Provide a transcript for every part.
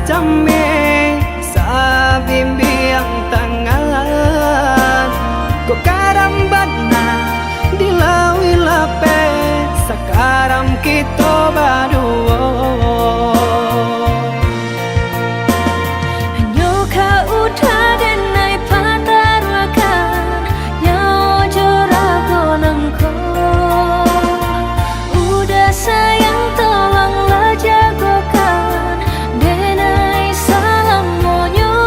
jame sa bimbiang tangan ko karambat na dilawi lape sakaram kito baduo hanya kau dan nai patarwakan nyawa jorago nangko udah sayang tolonglah jagokan denai salam monyo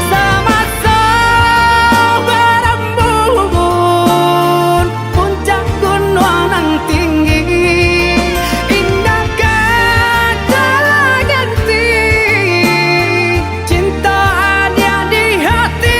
sama berembun puncak gunung nan tinggi indah kata ganti cinta ada di hati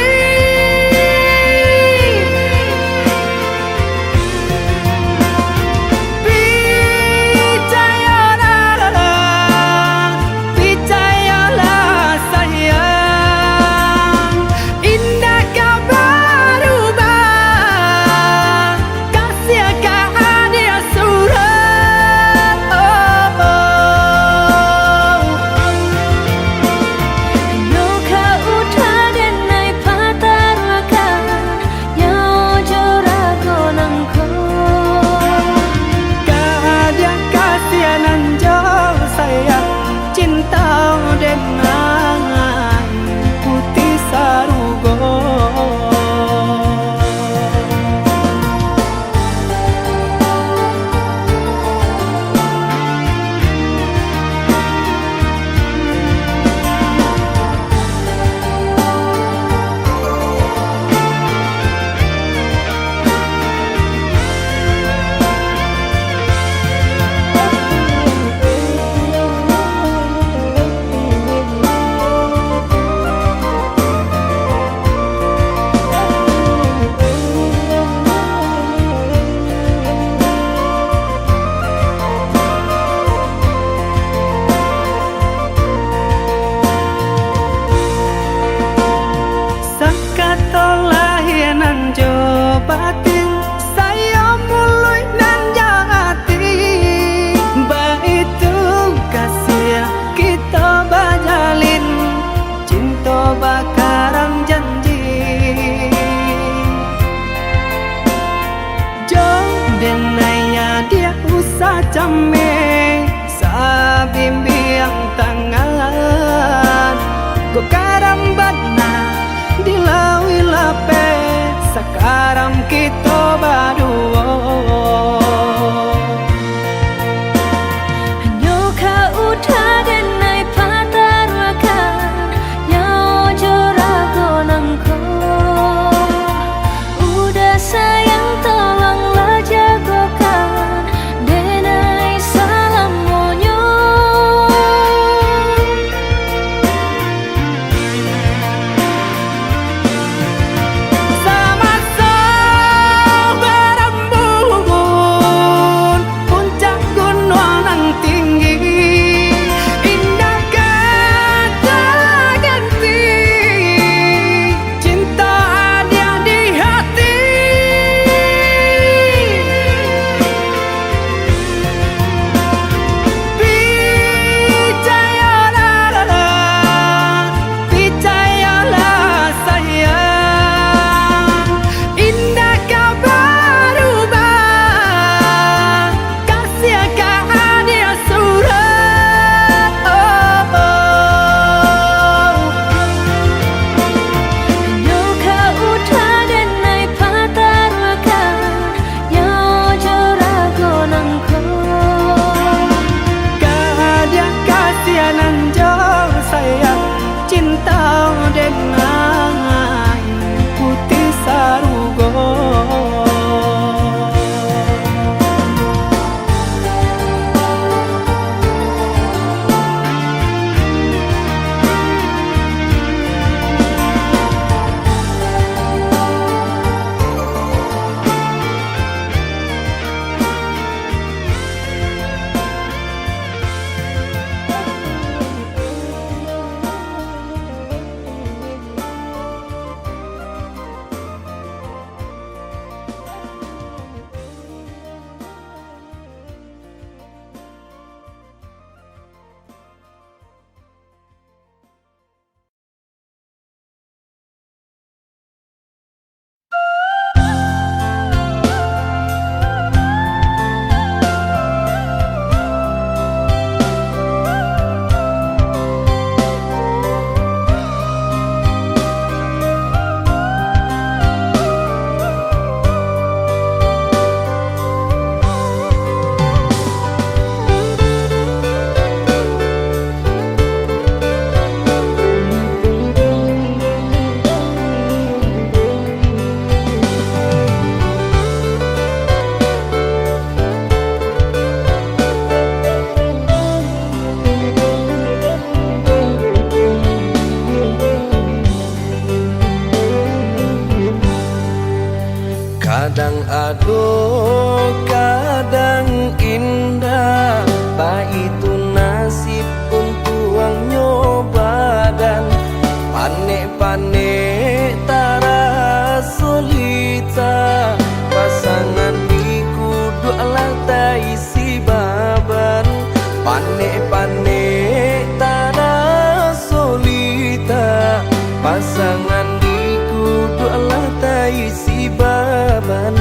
percayalah sayang indah kau berubah kasih kau ada surat hanya kau dan nai patarwakan nyawa jorago nangko Kadia kasihanan jauh sayang cinta dengan putih sarugo Sakatolah nan jo batin saya mulai nan jati baitu kasih kita bajalin cinta bakaran janji jauh denaya dia usah jame sa bimbiang tangan go karambat na dilawi lape sakaram kito baduo hanya kau dan nai patarwakan nyawa jorago nangko udah sayang tolonglah jagokan denai salam monyo sama Kadang aduh, kadang indah, tak itu nasib untuk nyoba dan panik-panik tara solita. Pasangan diku doalah tak isi baban, panik-panik tara solita. Pasangan diku doalah tak isi baban.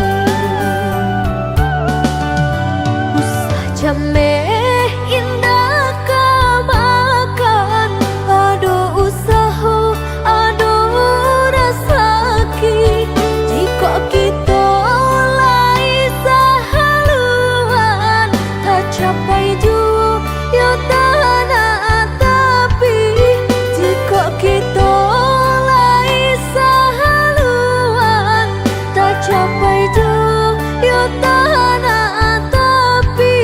Usah jameh indah kamakan, aduh usaha, aduh rasaki. Jika kita lai sahaluan, tak capai jua ya tanah tapi. Jika kita lai sahaluan, tak capai jua ya tanah tapi.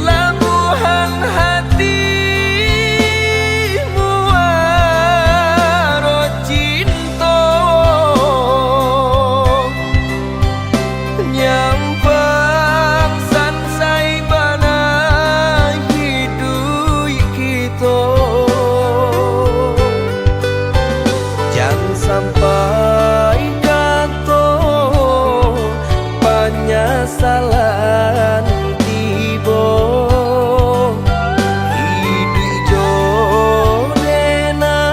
Labuhan hatimu waro cinta, nyampang sansai bana hidup kita. Jangan sampai kata penyesalan tiba. Hidup jodena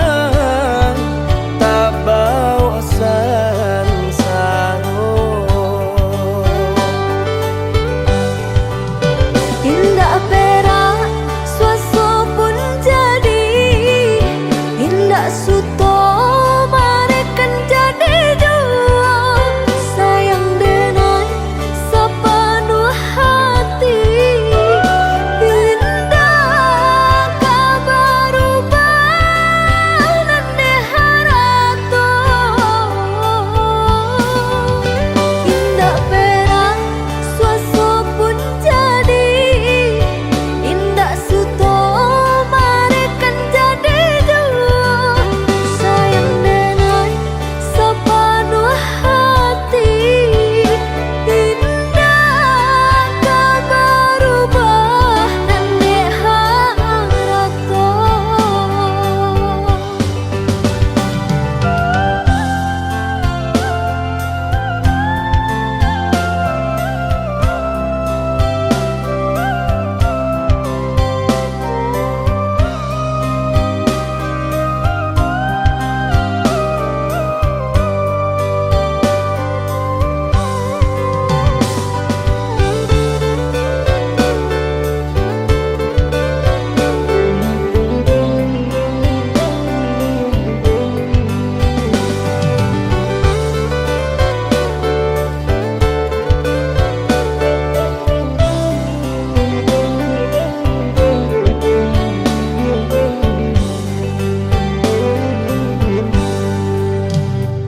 tak bawa sansaro. Indah perak suaso pun jadi, indah suto marekan jadi jua. Sayang denai sepenuh hati, indah kabar ubah nande harato. Indah perak suaso pun jadi, indah suto marekan jadi jua. Sayang denai sepenuh hati, indah kabar ubah nande harato.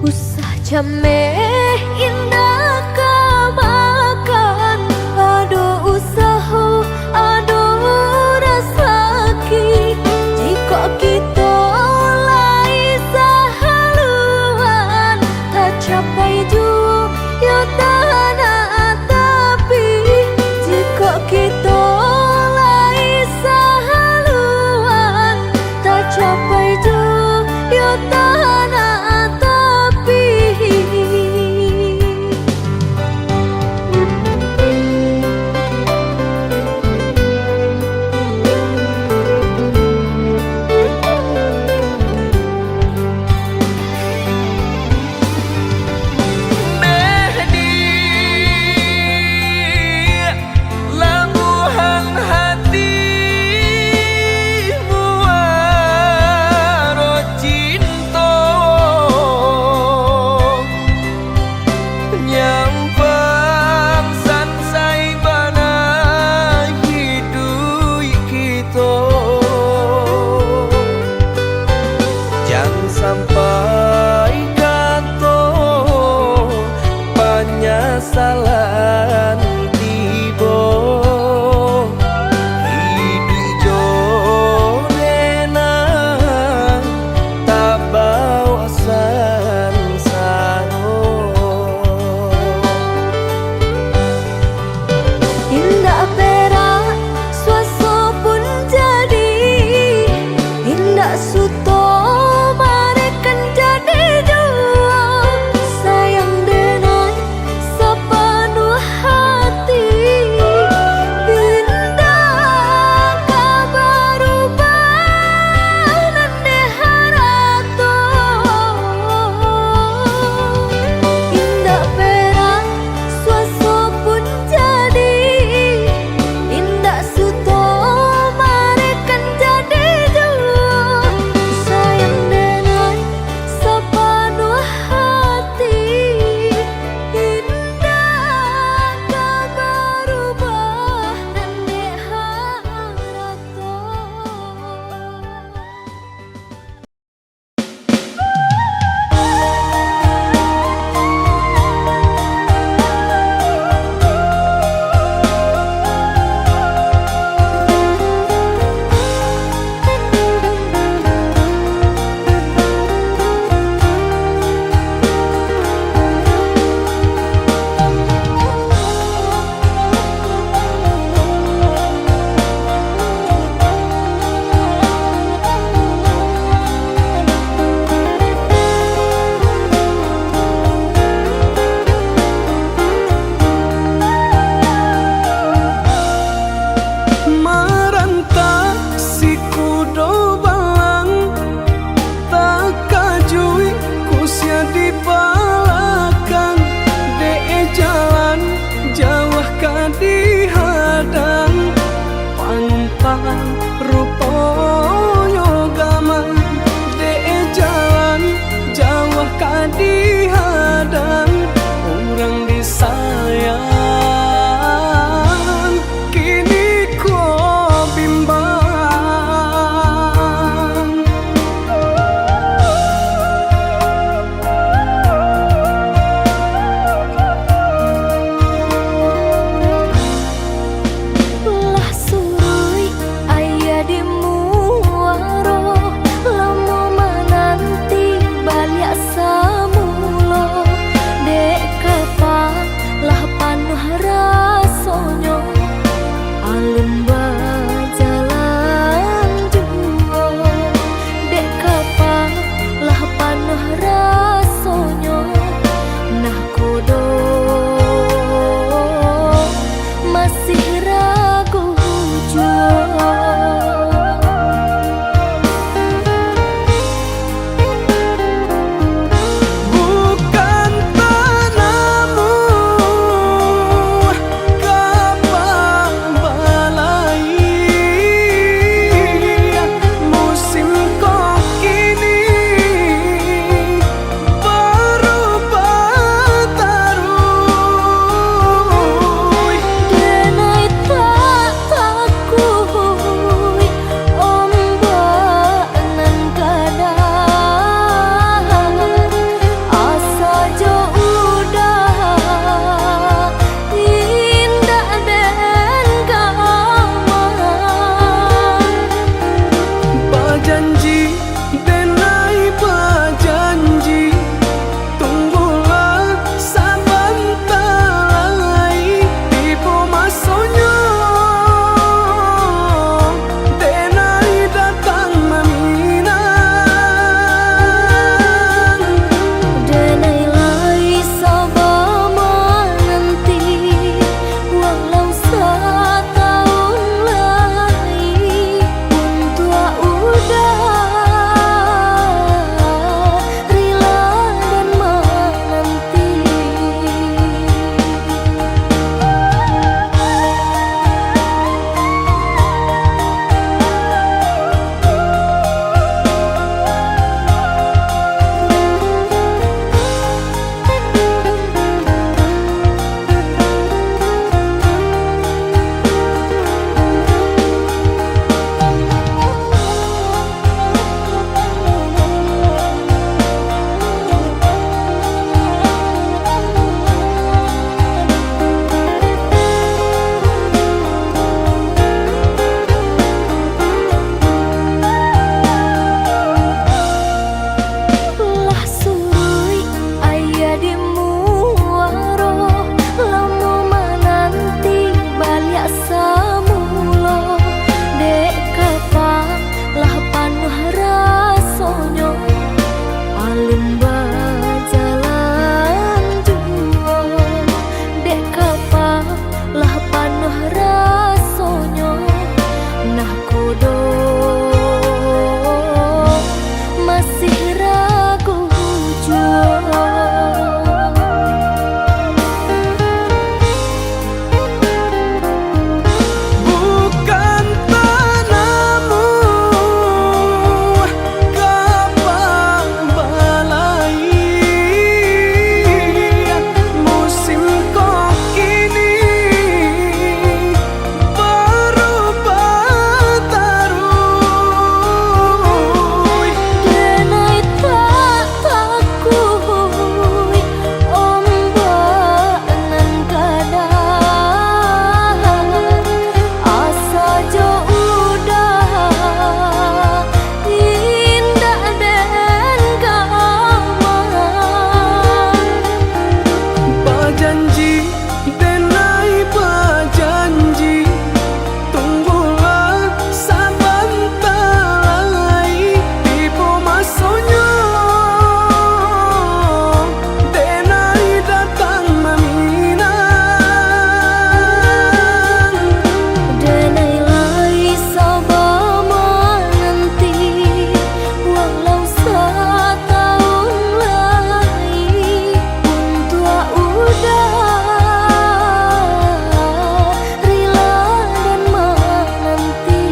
Usah jameh indah kamakan, aduh usaha, aduh rasaki. Jika kita lai sahaluan, tak capai jua ya tanah tapi. Jika kita lai sahaluan, tak capai jua ya tanah tapi. Labuhan hatimu waro cinta, Bajanji denai bajanji, tunggulah sabantar lagi tiba masanya denai datang meminang. Denai lai sabama nanti walau setahun lagi pun tua udah rela dan menanti. Lah suri ayah di muaro lamu menanti balik samulo dek kapang lah panuh rasonyo alim jalan dua dek kapang lah panuh rasonyo nah kudo masih ragu jua. Bukan tanahmu kapang balai, musim kok kini berubah taruh. Denai tak takui ombak nan kadang asa jo udah indah dan gaman. Bajanji denai bajanji, tunggulah sabantar lagi tiba masanya denai datang meminang. Denai lai sabama nanti walau setahun lagi pun tua udah rela dan menanti.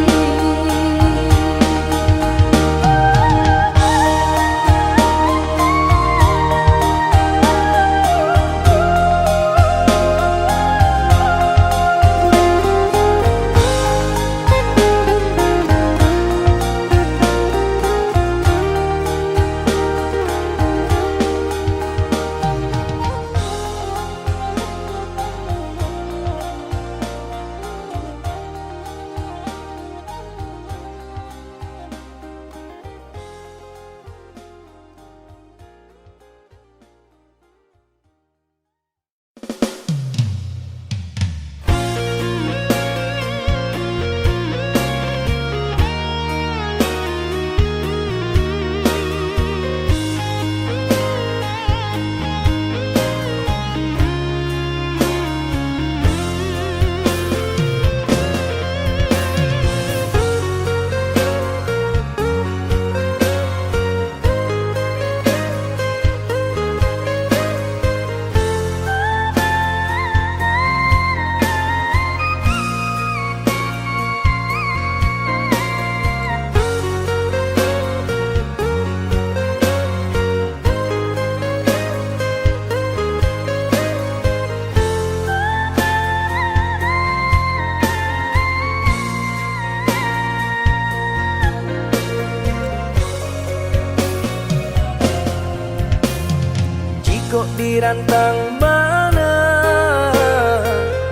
Kok dirantang mana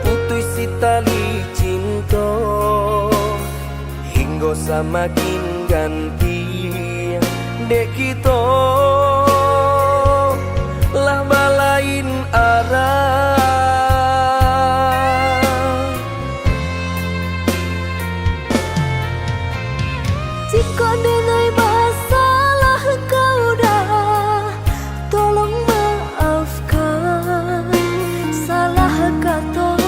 putus si tali cinta hingga semakin ganti dek kita lah balain arah. Jika denai masalah kau dah, tolong maafkan. Salah kata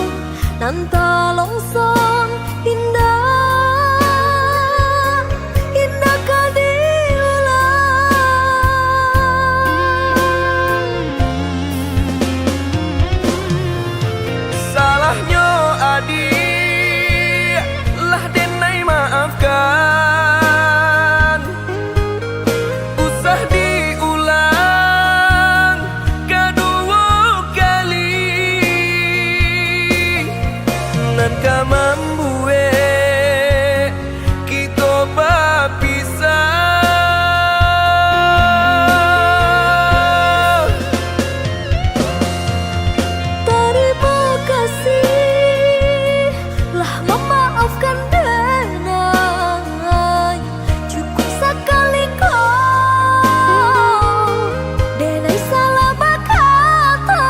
nan tak longsong indah, indah kau diulang. Salahnya adik lah denai maafkan. Usah diulang kedua kali. Nan ka mambuwe kita berpisah. Terima kasih lah memaafkan denai. Cukup sekali kau denai salah berkata.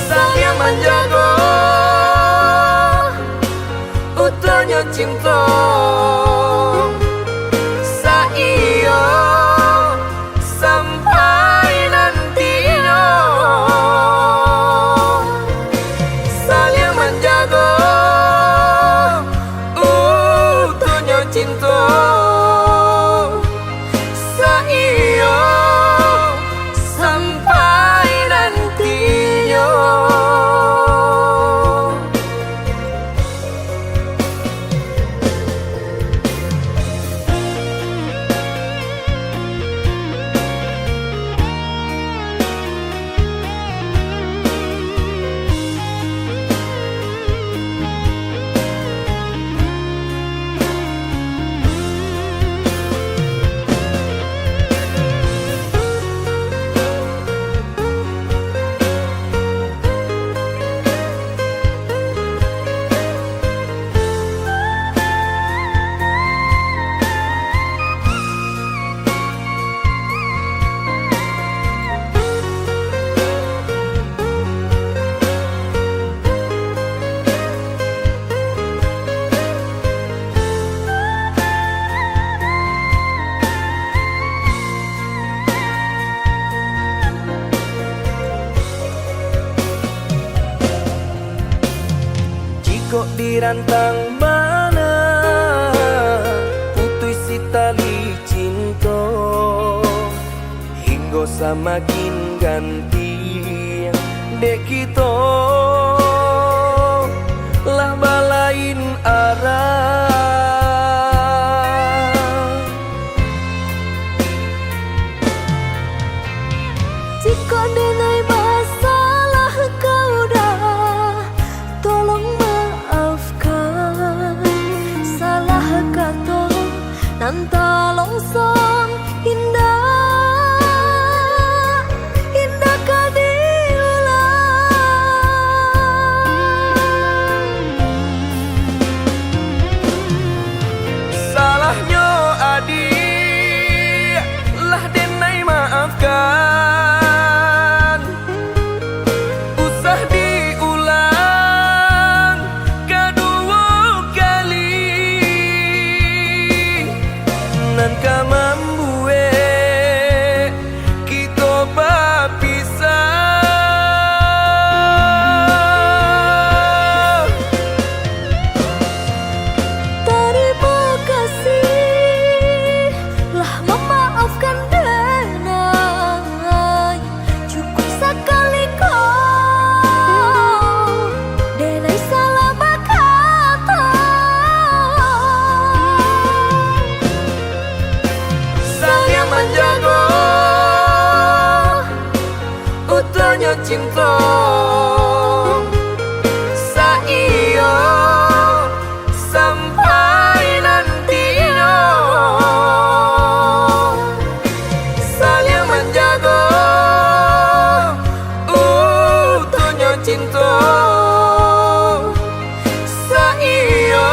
Sang yang menjaga utuhnya cinta saiyo sampai nantinya. Sang yang menjaga utuhnya cinta saiyo sampai nantinya. Kok dirantang mana putus si tali cinta hingga semakin ganti dek kita lah balain arah. Jika denai masalah kau dah, tolong maafkan. Salah kata nan tak longsong indah, indah kau diulang. Salahnya adik lah denai maafkan. Usah diulang kedua kali. Nan ka mambuwe kita berpisah. Terima kasih lah memaafkan denai. Cukup sekali kau denai salah berkata. Sang yang menjaga utuhnya cinta saiyo sampai nantinya. Sang yang menjaga utuhnya cinta saiyo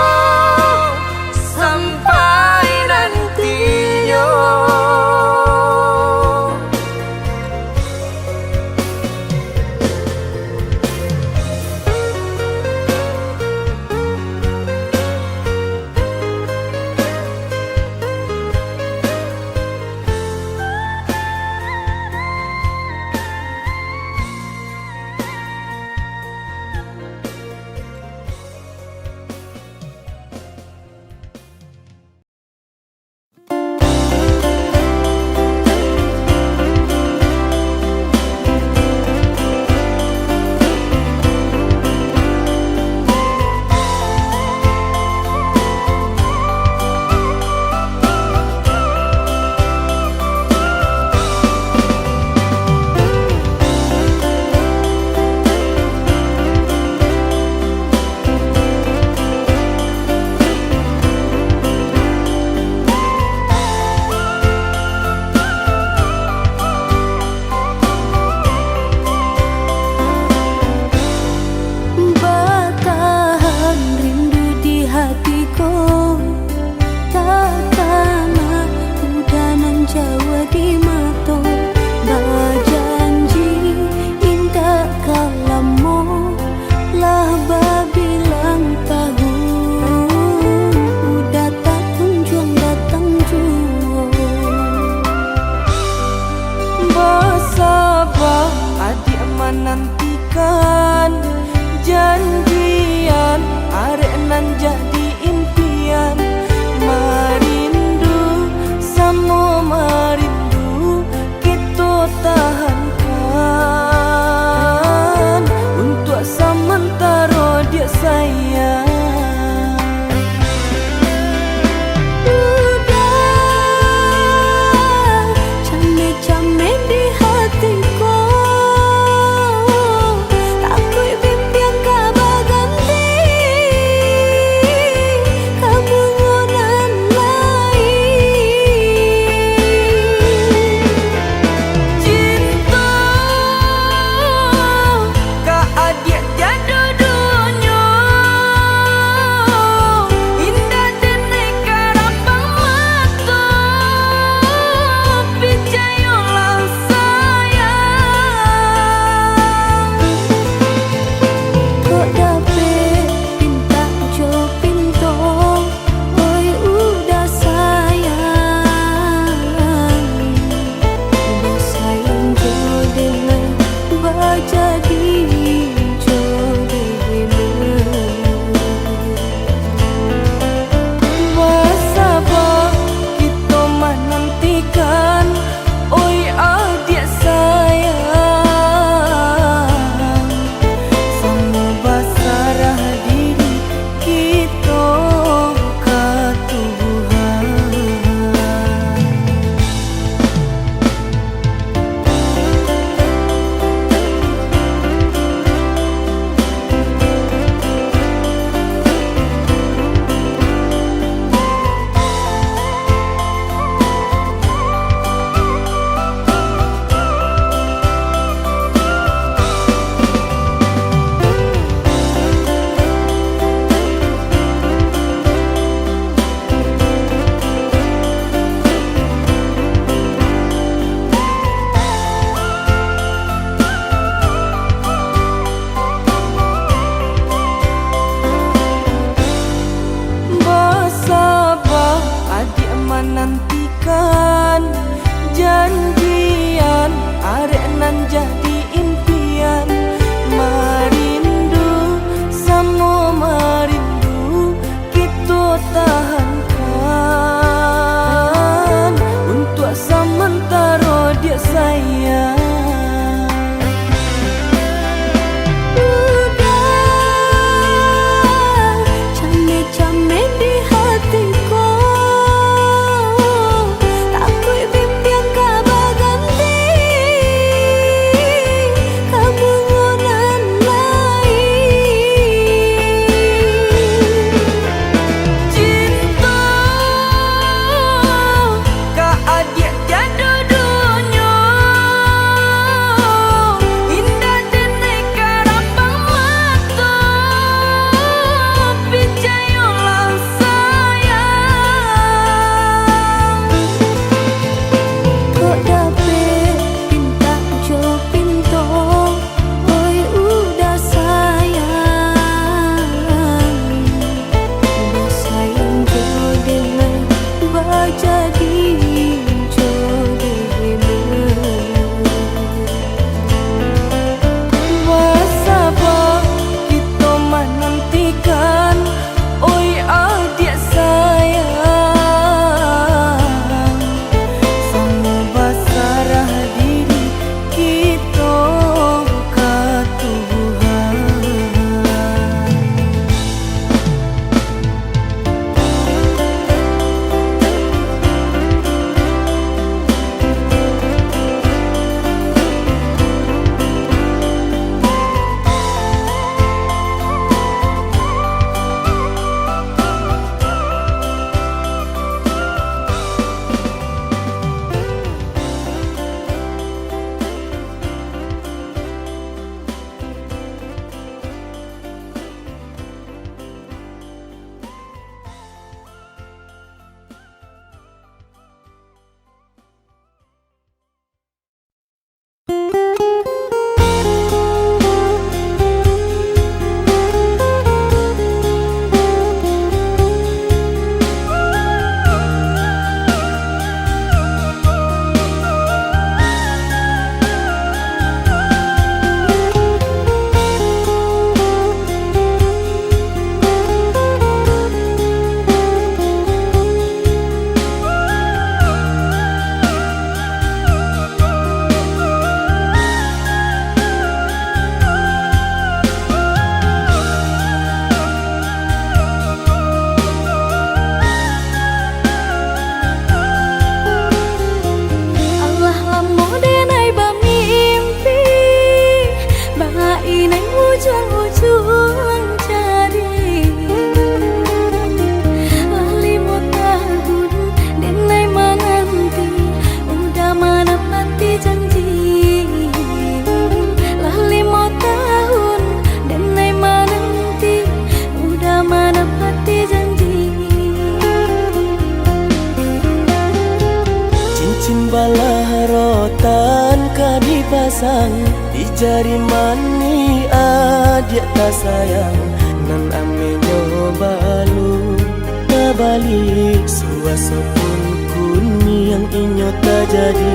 sang di jari mani adik tak sayang nan ame nyobalu tak balik suasa pun kuni yang inyo tak jadi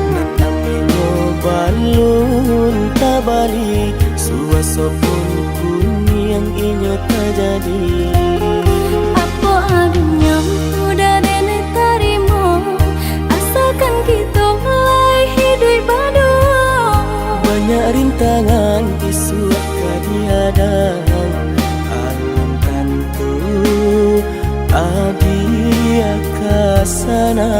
nan ame nyobalu tak balik suasa pun kuni yang inyo tak jadi. Apa adanya udah nenek tarimo asalkan kita mulai hidup baru. Banyak rintangan isuak kadiadang alun tentu adia kasana.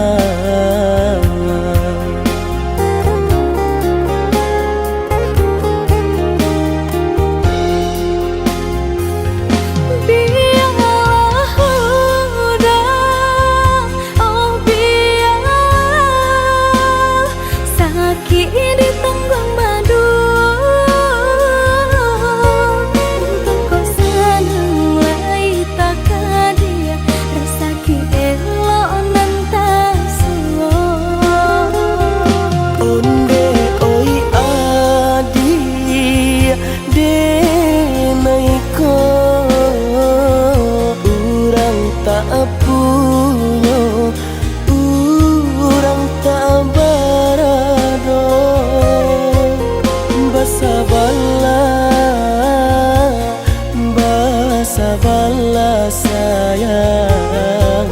Sabarlah sayang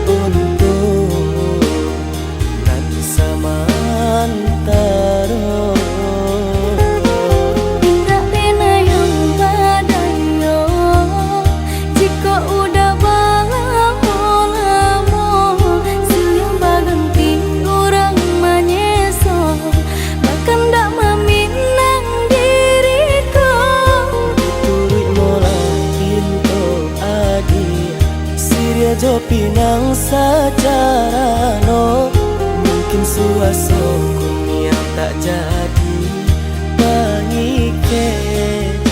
untuk nanti samantara. Indah pena yang badayo jika udah lamo siang baganti orang manyeso bahkan tak meminang diriku. Turut mulai Siria jo pinang secara no mungkin suaso kuni yang tak jadi bangi kejadi.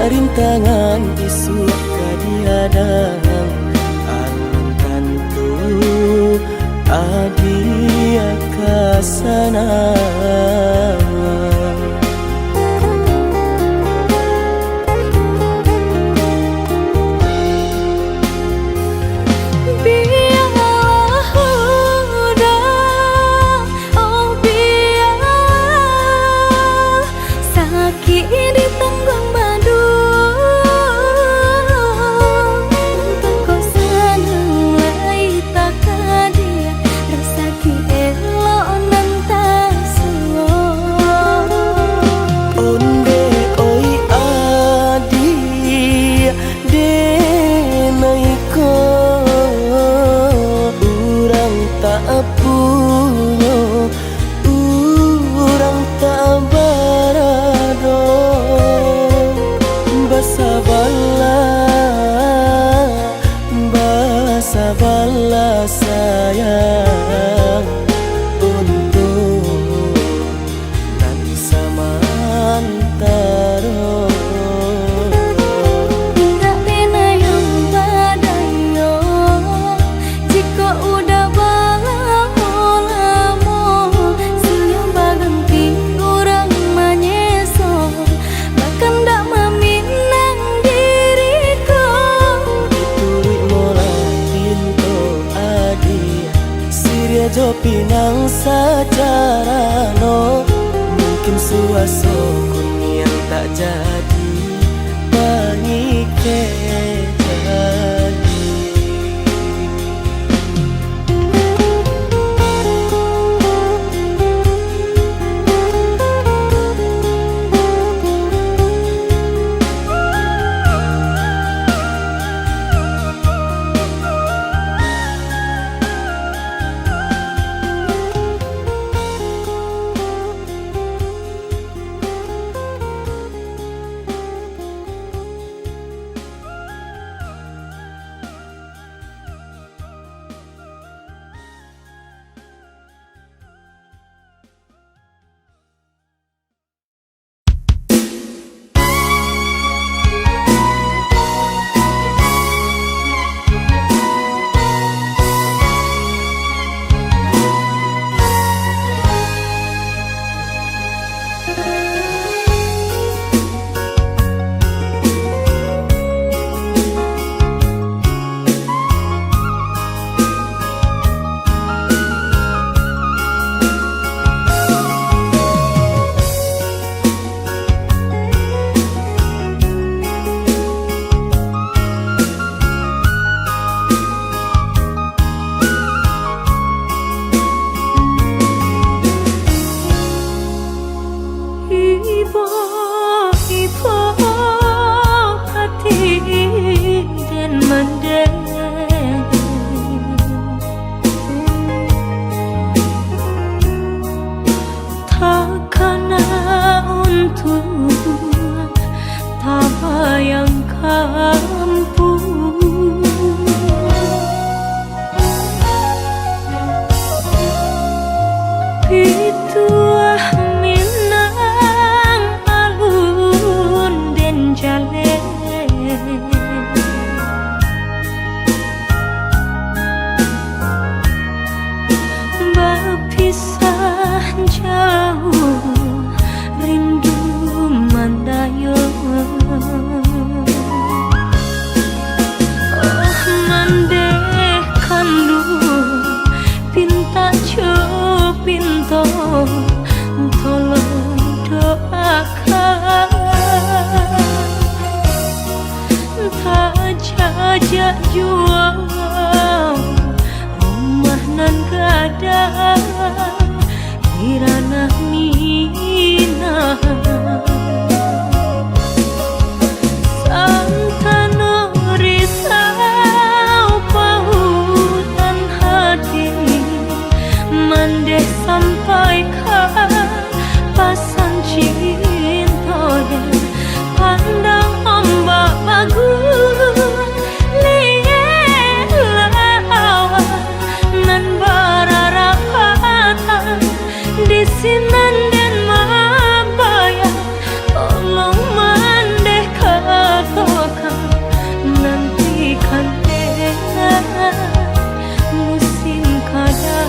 Rintangan isuak kadiadang alun tentu adia kasana. Sabarlah sayang untuk nanti samantara. Indah pena yang badayo jika udah lamo siang baganti orang manyeso bahkan tak meminang diriku. Turut mulai Siria jo pinang secara no mungkin suaso kuni yang tak jadi banyak jadi. Musim kada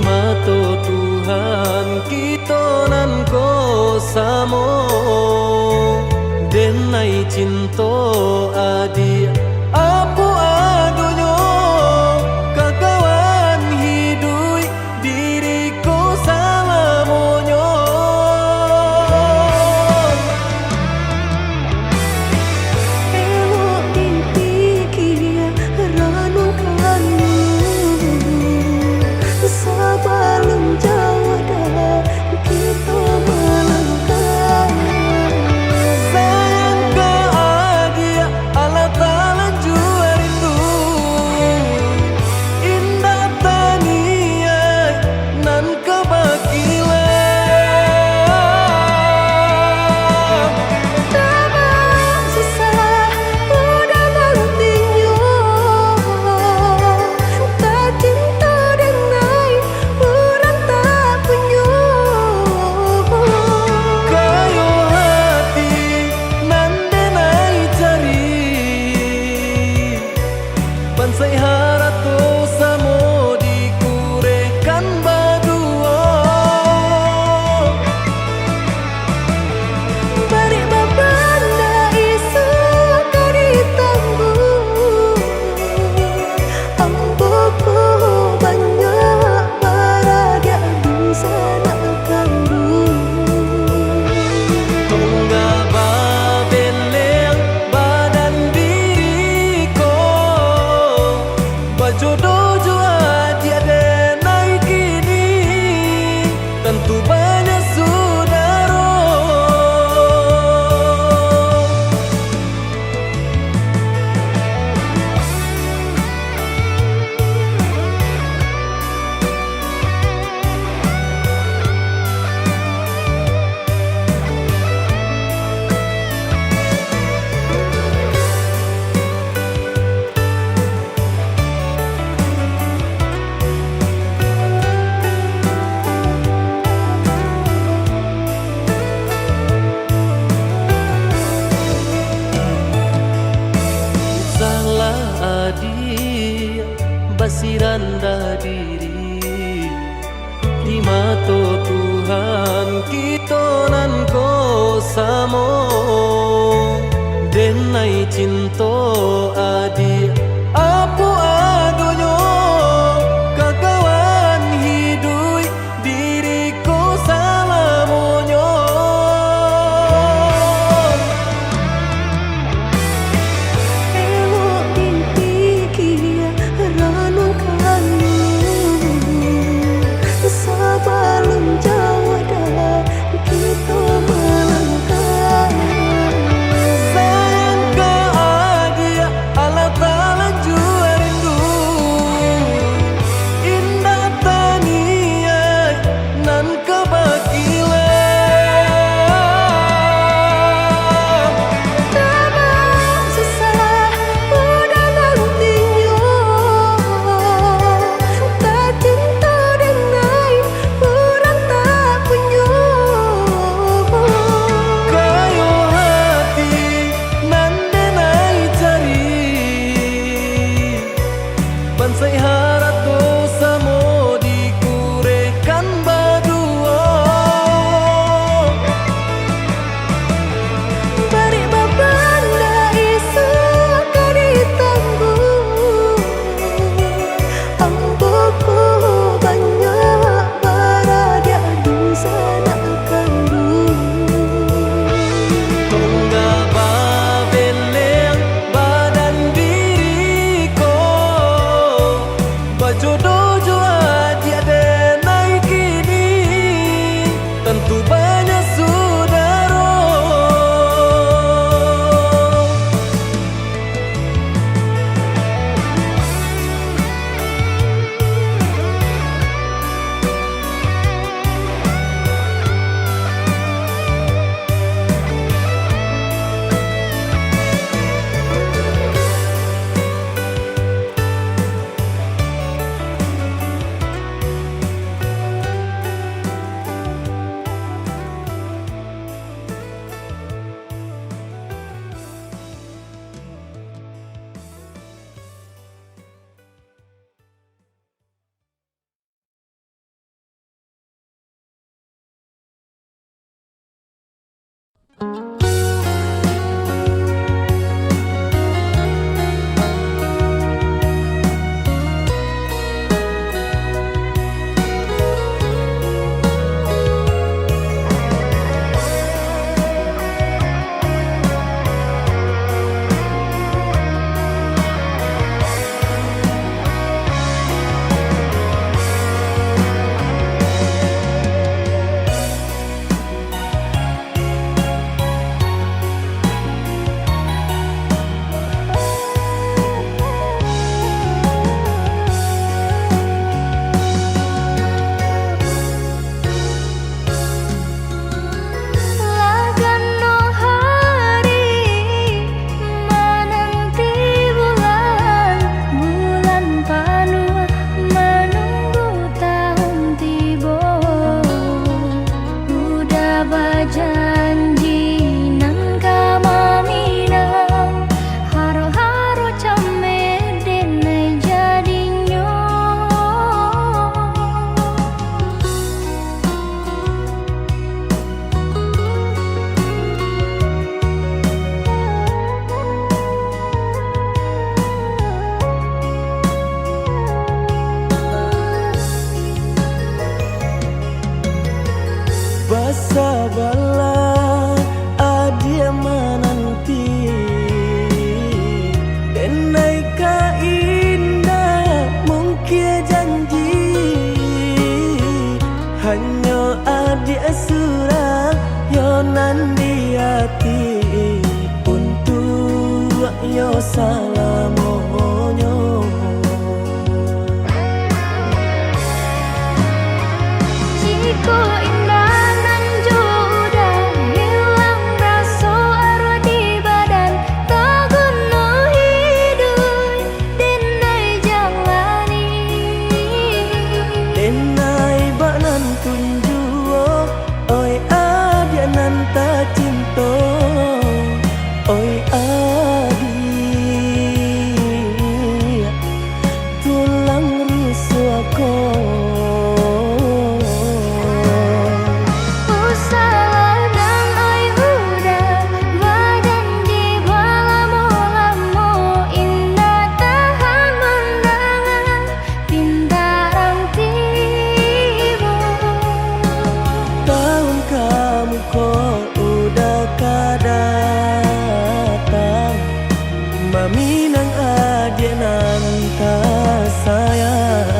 mato Tuhan kita nan ko samo denai cinta adi apu adonyo kakawan hidui diriku sama monyo Ewo dipikir ranu kayu sebelum jauh dah kita melangkah sayang ke adia ala talan jua rindu indah tania nan kebakilan Tabang susah udah mengertinya Tak cinta denai orang tak punya kayo hati nan denai cari pansai harato samo dikurekan badua Balik babanda isu kari tangguh Amboku banyak paraga bisa nak kandung tunggal babeleng badan diriku bajodoh jua tiada naik kini tentu banyak saudara salah adi basiranda diri di mato Tuhan kita nan ko samo denai cinta adi apu adonyo kakawan hidui diriku sama monyo Ewo dipikir ranu kayu sebelum jauh dah kita melangkah sayang ke adia Bersabarlah adia menanti denai ka indah mungkin janji hanya adia surah yonan di hati untuk yo salamonyo. Jiko indah nan sudah hilang rasa arwah di badan tak guna hidup denai jalani denai banan tunjuo oi adia nan ta cinta oi adia tulang rusuhku. Maminang adia nan ta sayang.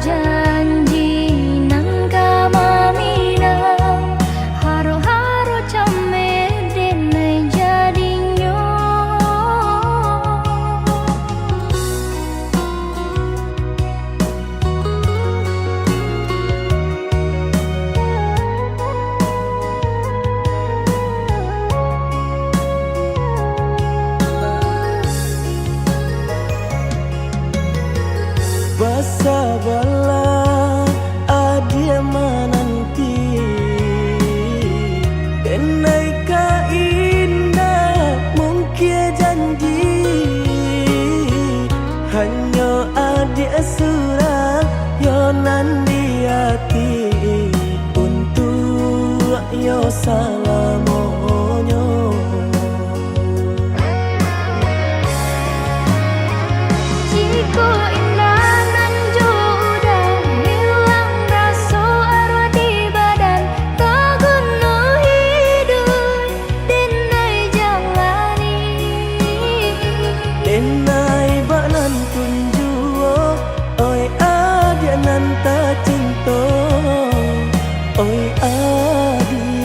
Janji nang kama minang haro-haro came denai jadinyo Bersabarlah adia menanti denai ka indah mungkin janji hanya adia surah yonan di hati untuk yo salamonyo. Jiko indah nan sudah hilang rasa arwah di badan tak guna hidup denai jalani denai banan tunjuo oi adia nan ta cinta oi adia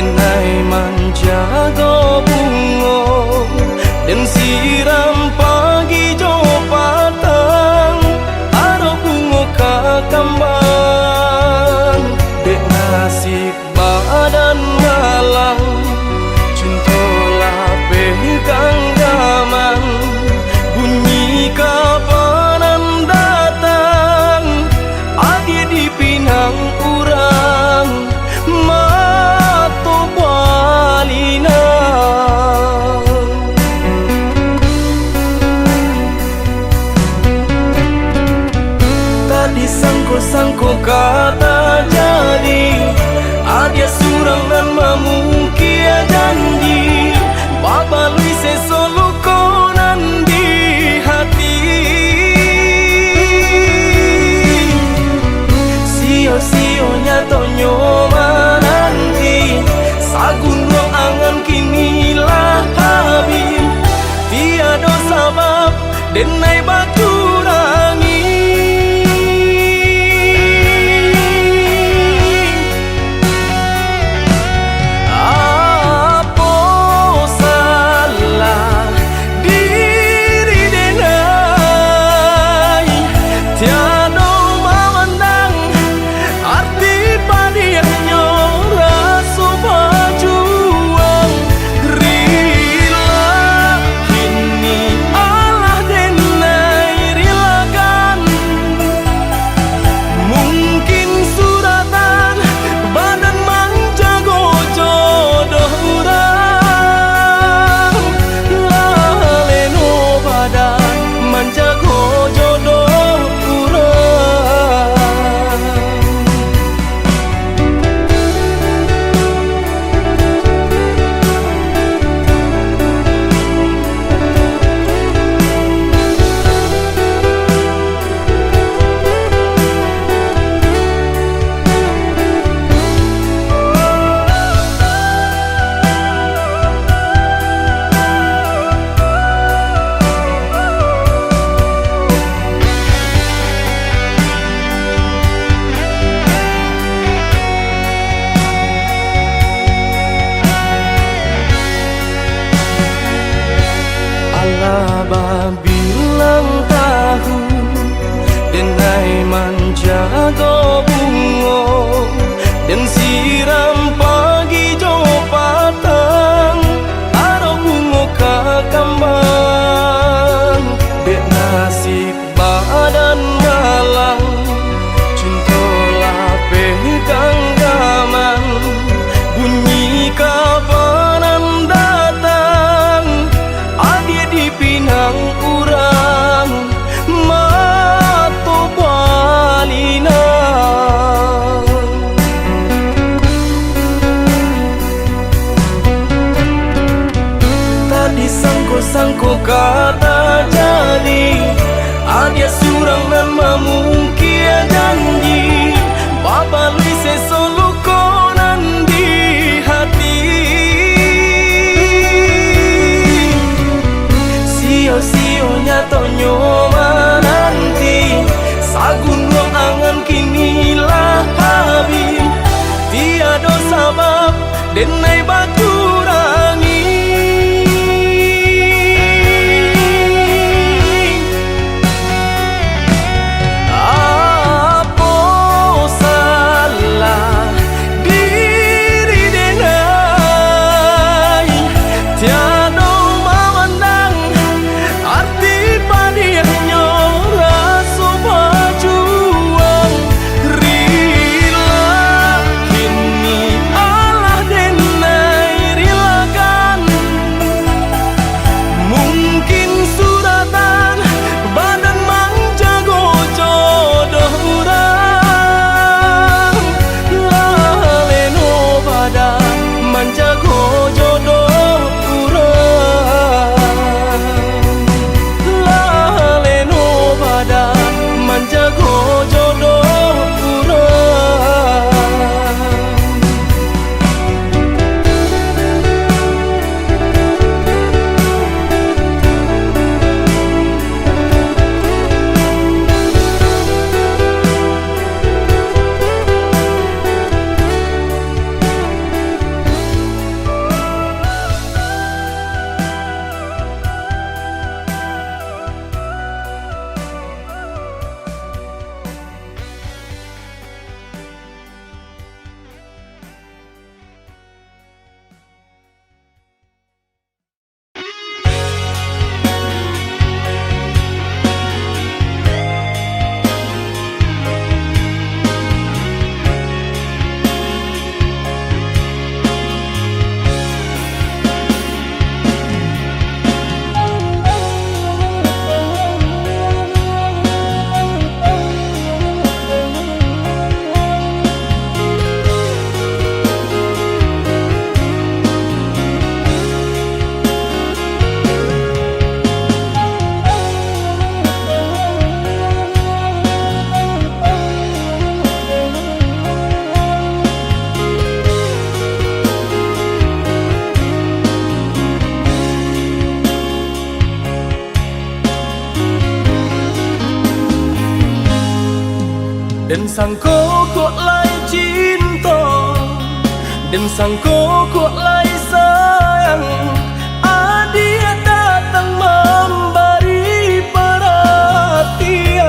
denai menjaga bunga dan siram pagi jo patang aro bunga kakambang dek nasib badan malang cintolah pegang gaman bunyi kapanan datang adi di pinang urang mato balina tadi sangko kata jadi adia surang dan mamungkia janji babalui sesolo konan di hati sio-sionya tonyo mananti sagun ruang angan kinilah habis tiada sabab denai batu rangi bilang tahu denai menjaga bunga dan siram pagi jo patang aro bunga kakambang dek nasib badan malang cintolah pegang gaman bunyi kapanan datang adi di pinang urang mato balina tadi sangko kata jadi adia surang dan mamungkia janji babalui sesolo konan di hati sio-sionya tonyo mananti sagun ruang angan kinilah habis tiada sabab denai batu rangi apa salah diri denai tiada memandang arti padiannya rasa berjuang rila kini Allah denai rilakan mungkin suratan badan menjago jodoh urang laleno badan menjago jodoh urang laleno badan menjago jodoh urang Dan sangko kok lai cinta, dan sangko kok lai sayang. Dia datang memberi perhatian,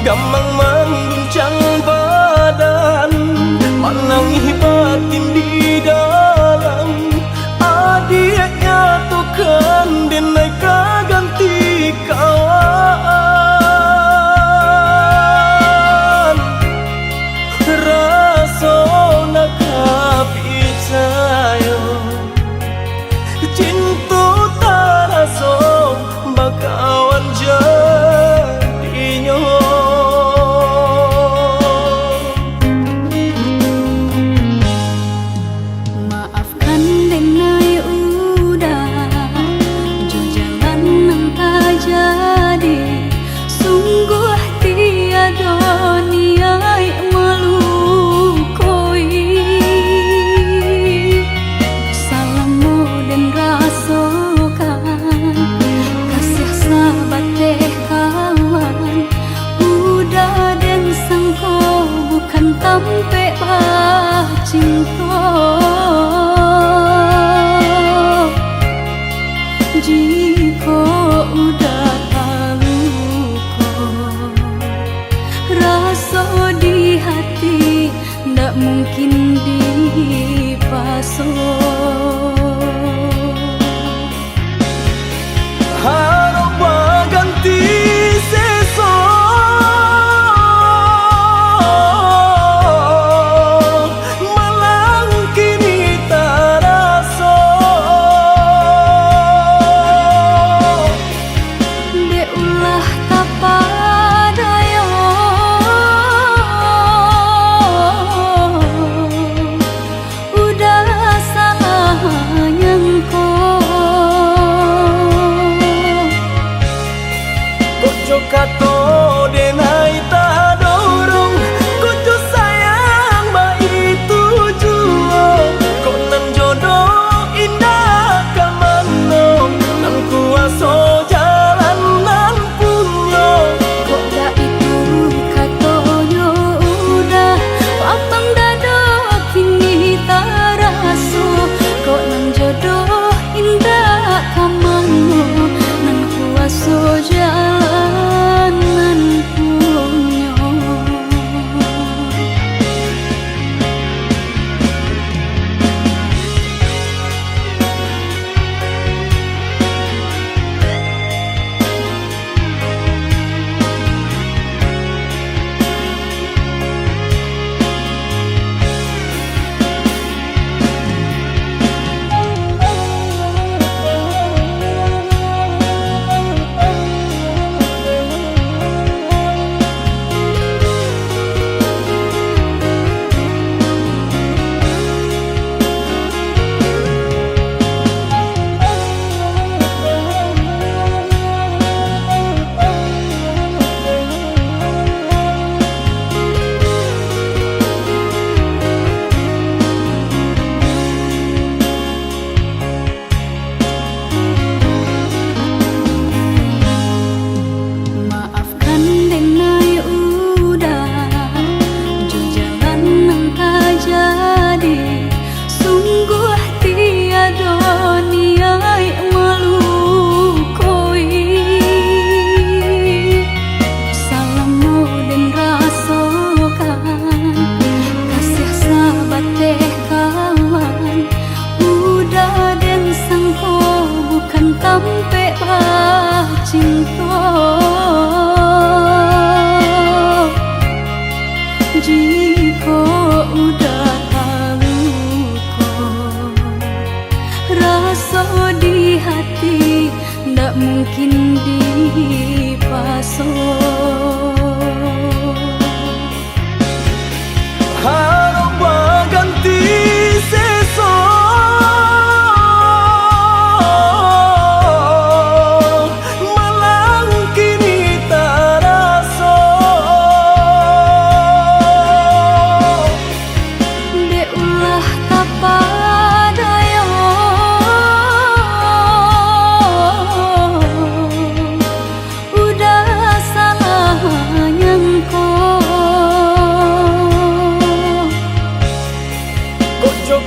gampang mengguncang badan, menangis batin di dalam. Dia nyatukan bineka ganti kawan. Rasa nak percaya cinta taraso bakawan jadinya. Maafkan denai udah jo jalan nang tak jadi. Sungguh tiada niat melukoi. Salamu dan rasakan kasih sahabat teh kawan. Udah dan sangko bukan tampe cinta. Jika udah tahu kok rasa di hati ndak mungkin dipasok. Harap ganti sesok, malang kini taraso. De ulah tapadaya udah salah.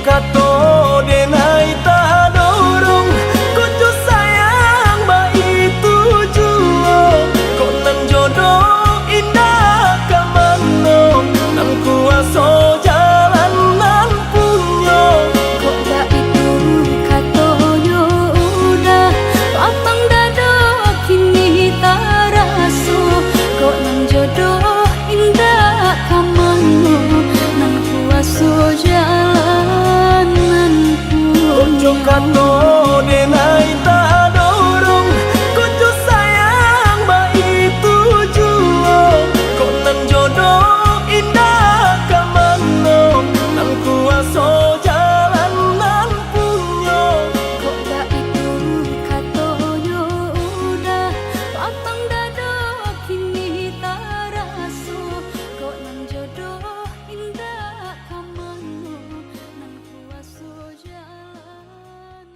kato denai tak dorong Kojo sayang bayi tujuh Kok nan jodoh indah kamano Nan kuaso jalan nan punyo Kok dak itu katonyo udah lapang dado kini taraso Kok nan jodoh indah kamano Nan kuaso jalan nan Kojo kato denai tak dorong Kojo sayang bayi tujuh Kok nan jodoh indah kamano Nan kuaso jalan nan punyo Kok dak itu katonyo udah lapang dado kini taraso Kok nan jodoh indah kamano Nan kuaso jalan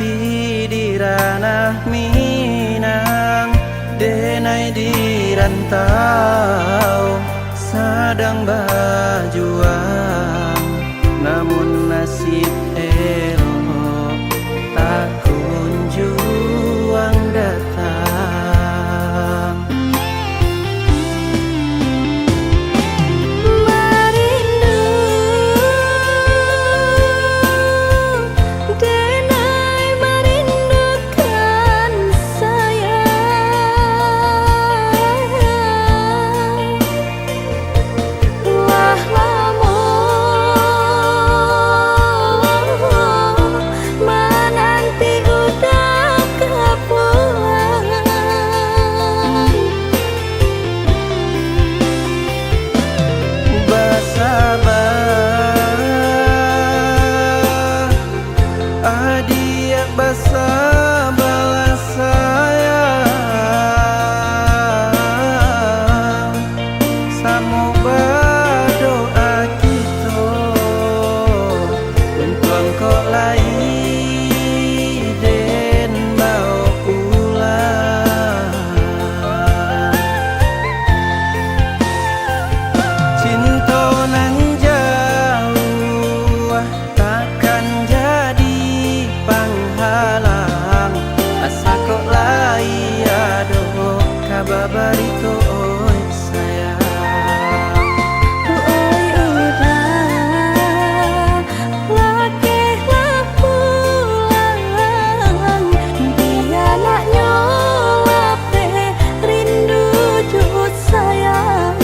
nanti di ranah Minang, denai di rantau sedang berjuang, namun nasib elok tak kunjung datang. Marindu denai merindukan sayang, wah lamun menanti udah kepulang. Bersabar, adik bersabarlah sayang, samu berdoa kita untuk engkau lagi den bawa pulang. Cinta nan jauh takkan jadi penghalang, asa kok lai ado kabar barito oi sayang. Oi udah lakehlah pulang, dia nak nyolap rindu jut sayang.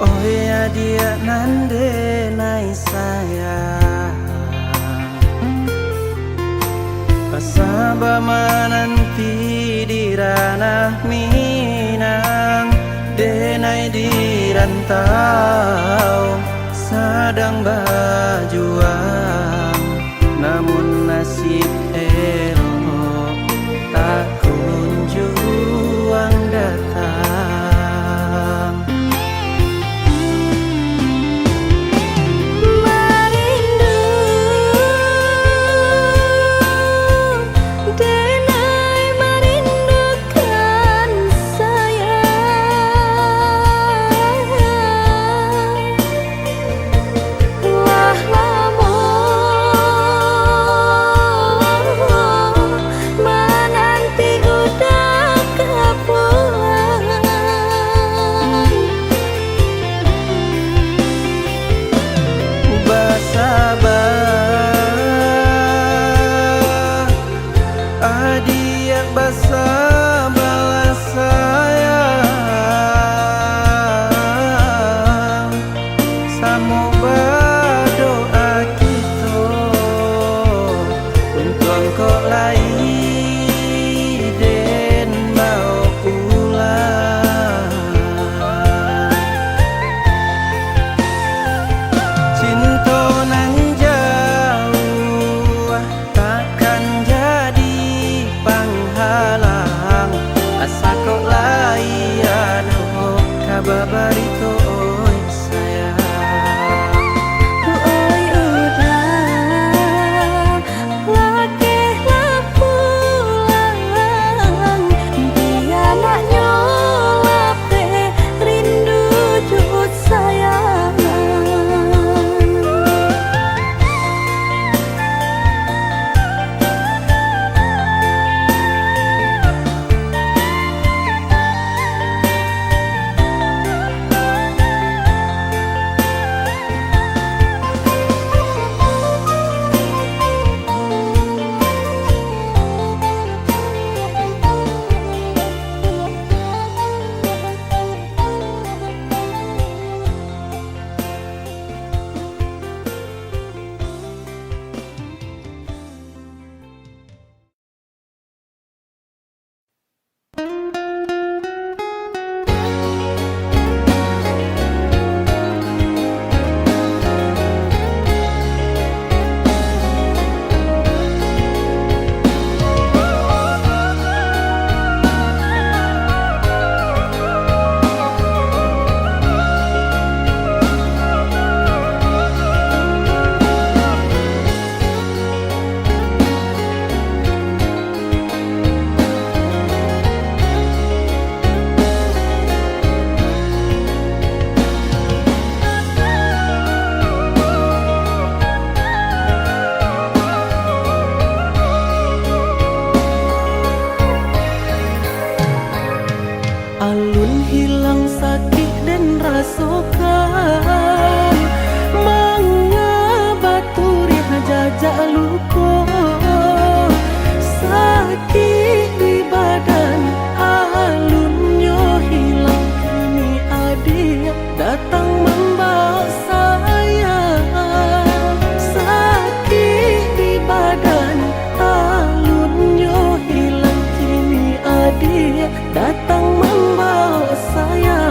Oh ya dia nande nai sayang, pasaba menanti di ranah Minang, denai di rantau sedang berjuang, namun nasib elok tak kunjung datang. Marindu denai merindukan sayang, wah lamun Alun hilang sakit dan rasokan, mengabaturi jajak luka. Sakit di badan alunnya hilang, kini adik datang membawa saya. Sakit di badan alunnya hilang, kini adik datang membawa saya.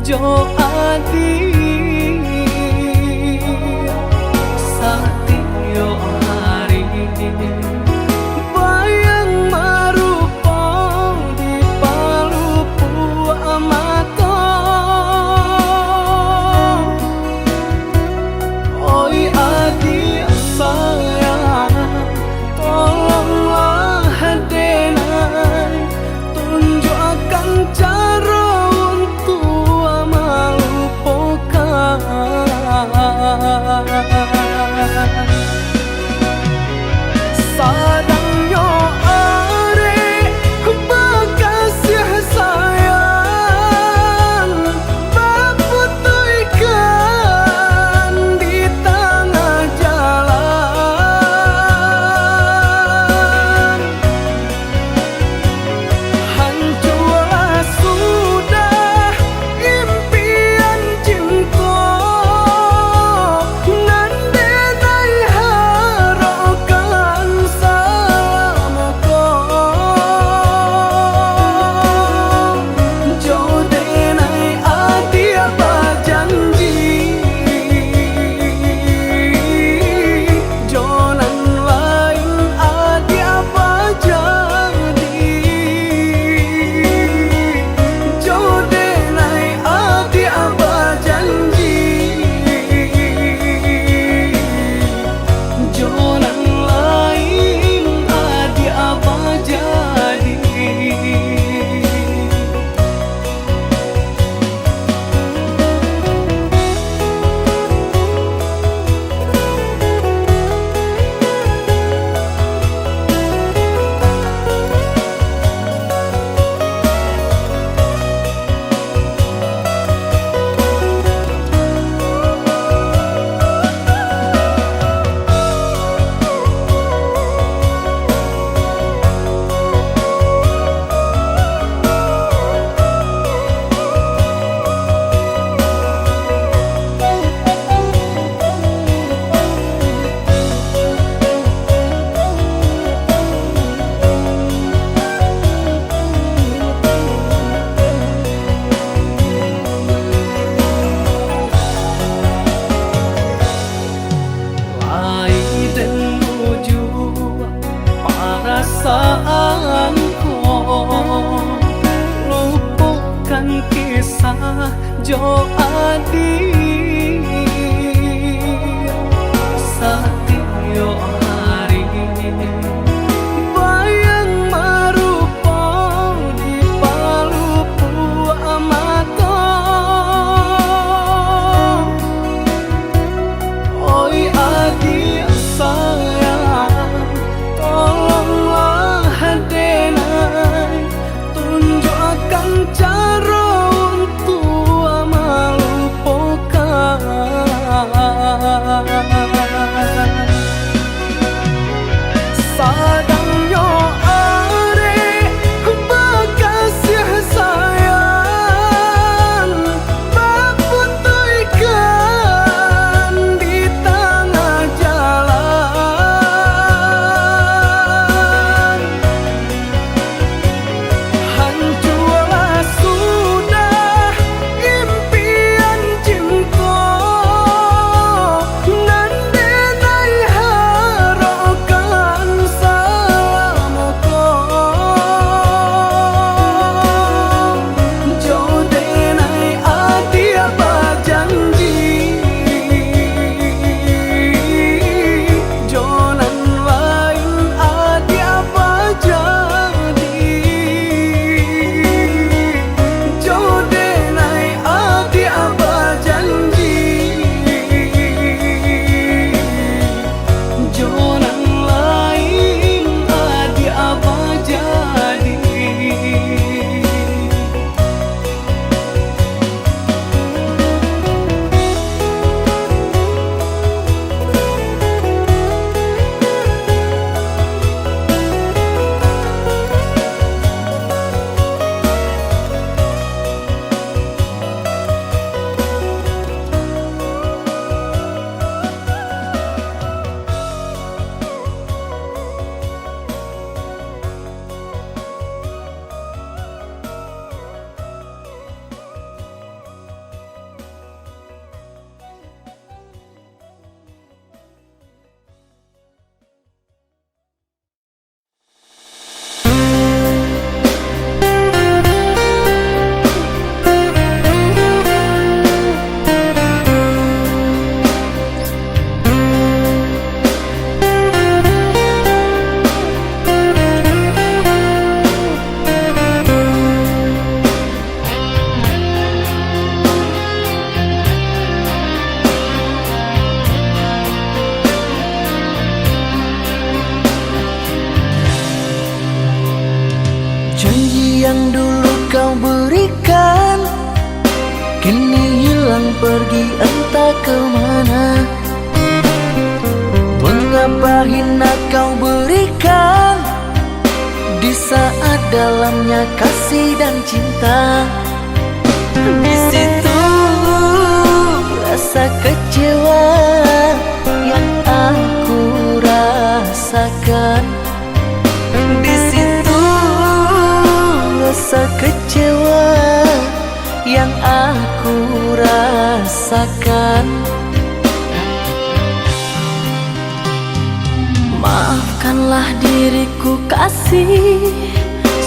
jo adi satyo hari bayang marupa di palupu amato oi adi sayang tolonglah denai tunjukkan cara untuk melupakan sadangnya are bekasih sayang berputihkan di tengah jalan hancurlah sudah impian cinta nan denai harapkan selamako jo denai adia berjanji jonan lain adia berjadi jo denai adia berjanji jonan lain adia berjadi. Perasaanku lupakan kisah jo adi satyo hari bayang marupa di palupu amato oi adi sayang tolonglah denai tunjukkan cara untuk melupakan pergi entah kemana. Mengapa hina kau berikan di saat dalamnya kasih dan cinta. Di situ rasa kecewa yang aku rasakan. Di situ rasa kecewa yang aku rasakan. Maafkanlah diriku kasih,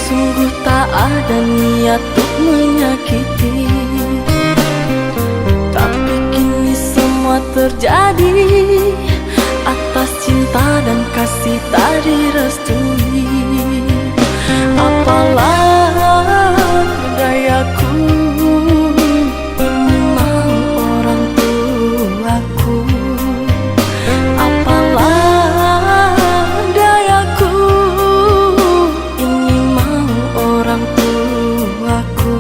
sungguh tak ada niat untuk menyakiti. Tapi kini semua terjadi atas cinta dan kasih tak direstui. Apalah dayaku, ini mau orang tuaku. Apalah dayaku, ini mau orang tuaku.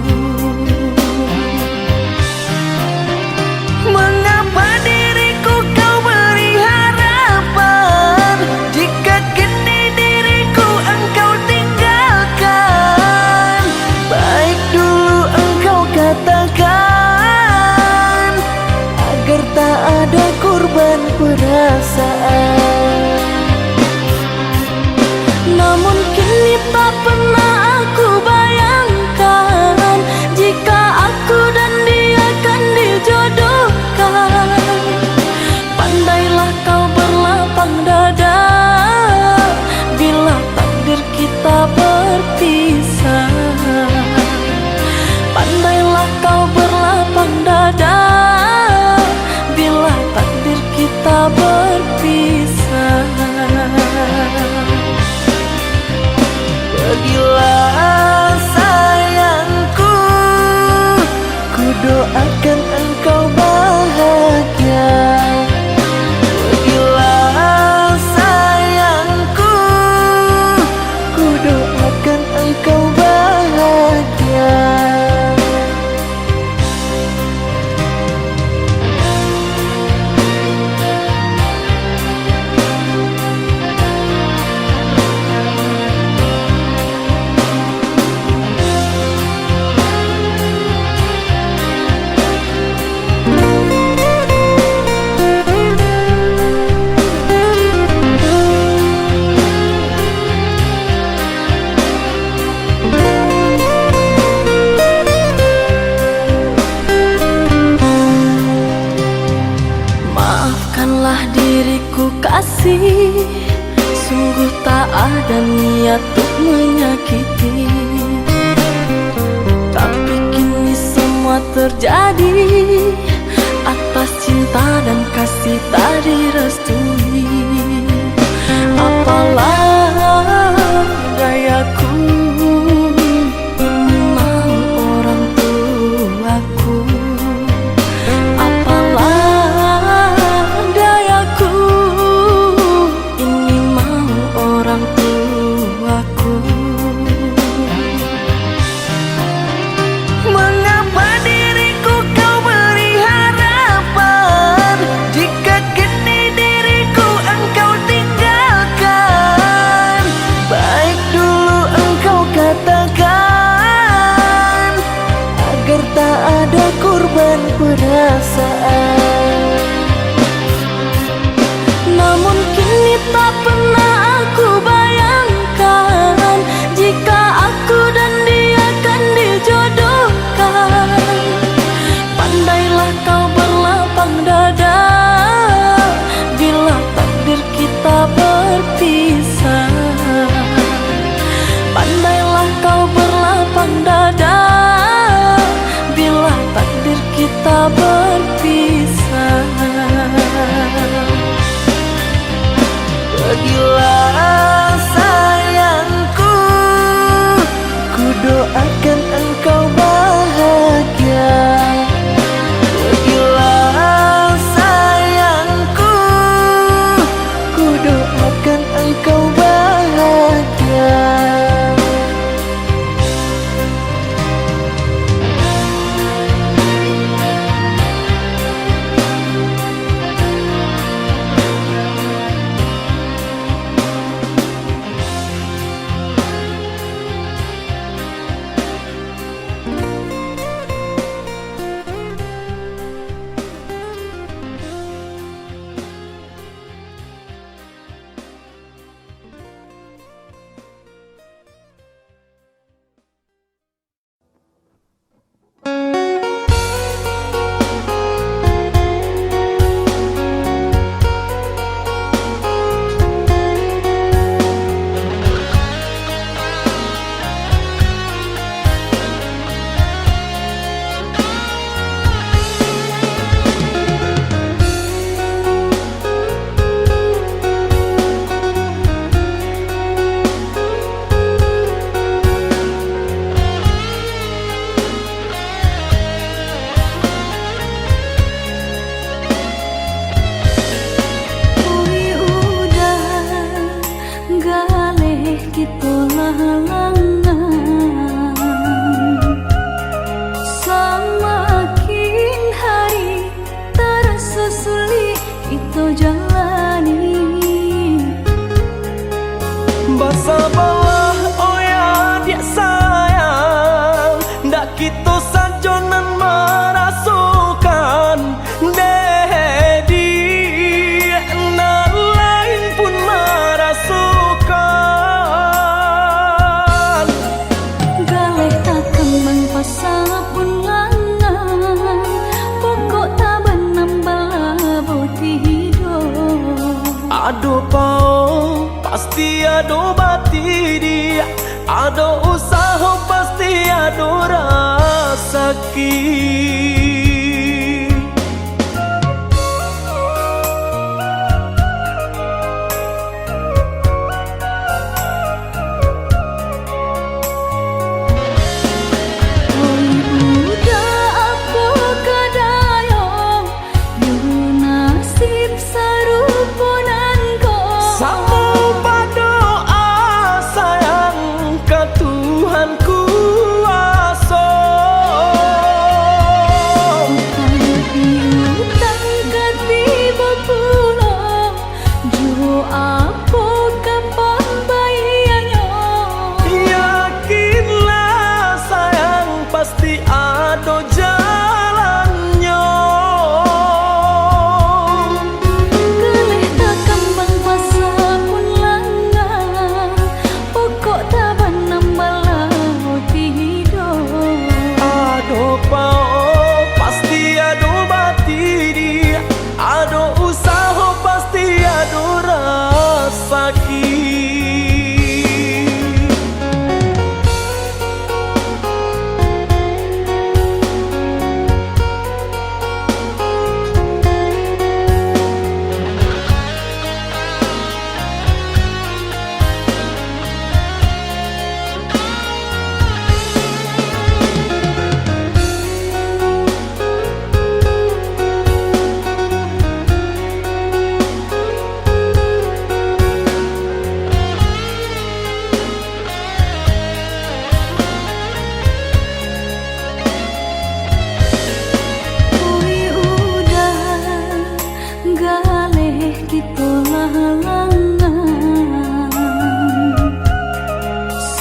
Mengapa diriku kau beri harapan jika kini diriku engkau tinggalkan? Baik dulu engkau katakan agar tak ada korban perasaan. Namun kini tak pernah aku bayangkan jika aku dan dia akan dijodohkan. Pandailah kau berlapang dada bila takdir kita berpisah. Pandailah kau berlapang dada bila takdir kita berpisah. Pergilah sayangku, ku doakan engkau bahagia. Pergilah sayangku, ku doakan engkau bahagia. Maafkanlah diriku kasih, sungguh tak ada niat untuk menyakiti. Tapi kini semua terjadi atas cinta dan kasih tak direstui. Apalah dayaku, ini mau orang tuaku. Apalah dayaku, ini mau orang tuaku. Mengapa diriku kau beri harapan jika kini diriku engkau tinggalkan? Baik dulu engkau katakan agar tak ada korban perasaan. Namun kini tak pernah aku bayangkan jika aku dan dia akan dijodohkan. Pandailah kau berlapang dada bila takdir kita berpisah. Pandailah kau berlapang dada bila takdir kita berpisah. Pergilah ado bati dia, ado usaha pasti ado rasaki. Pasti ada jalannya. Kelih tak kembang masa pun langgang, pokok tak nambah tidur. Ado pao pasti ado bati dia, ado usaha pasti ado rasaki.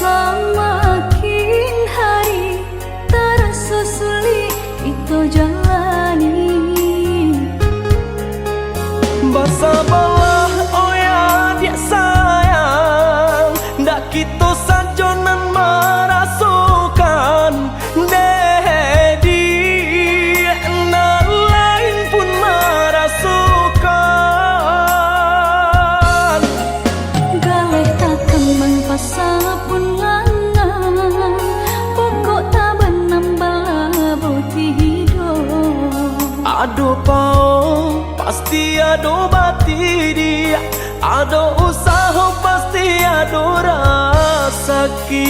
Semakin hari terasa sulit itu jalani. Bersabarlah oh ya dia sayang, ndak kita sajonan merasukan dedi, nan lain pun merasukan. Galih tak kembang pasal pun langang, pokok tak nambah tidur. Ado pao pasti ado bati dia, ado usaha pasti ado rasaki.